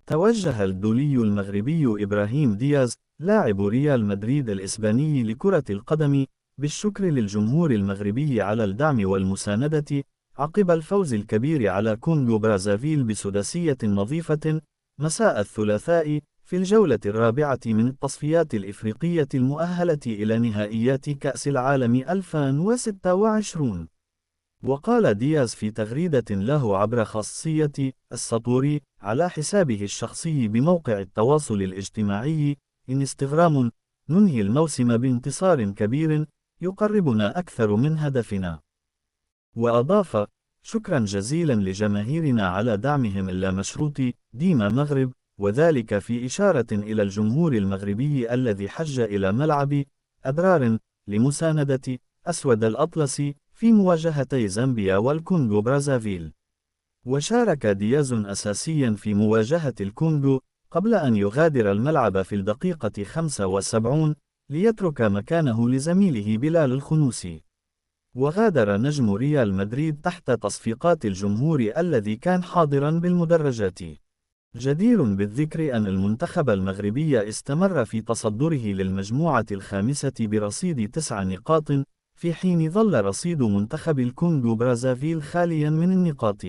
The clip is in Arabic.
توجه الدولي المغربي إبراهيم دياز لاعب ريال مدريد الإسباني لكرة القدم بالشكر للجمهور المغربي على الدعم والمساندة عقب الفوز الكبير على كونغو برازافيل بسداسية نظيفة مساء الثلاثاء في الجولة الرابعة من التصفيات الإفريقية المؤهلة إلى نهائيات كأس العالم 2026. وقال دياز في تغريدة له عبر خاصية السطور على حسابه الشخصي بموقع التواصل الاجتماعي انستغرام: ننهي الموسم بانتصار كبير يقربنا أكثر من هدفنا. وأضاف: شكرا جزيلا لجماهيرنا على دعمهم اللامشروط ديما مغرب، وذلك في إشارة إلى الجمهور المغربي الذي حج إلى ملعب أبرار لمساندة أسود الأطلس في مواجهتي زامبيا والكونغو برازافيل. وشارك دياز أساسيا في مواجهة الكونغو قبل أن يغادر الملعب في الدقيقة 75 ليترك مكانه لزميله بلال الخنوسي. وغادر نجم ريال مدريد تحت تصفيقات الجمهور الذي كان حاضرا بالمدرجات. جدير بالذكر أن المنتخب المغربي استمر في تصدره للمجموعة الخامسة برصيد 9 نقاط، في حين ظل رصيد منتخب الكونغو برازافيل خاليا من النقاط.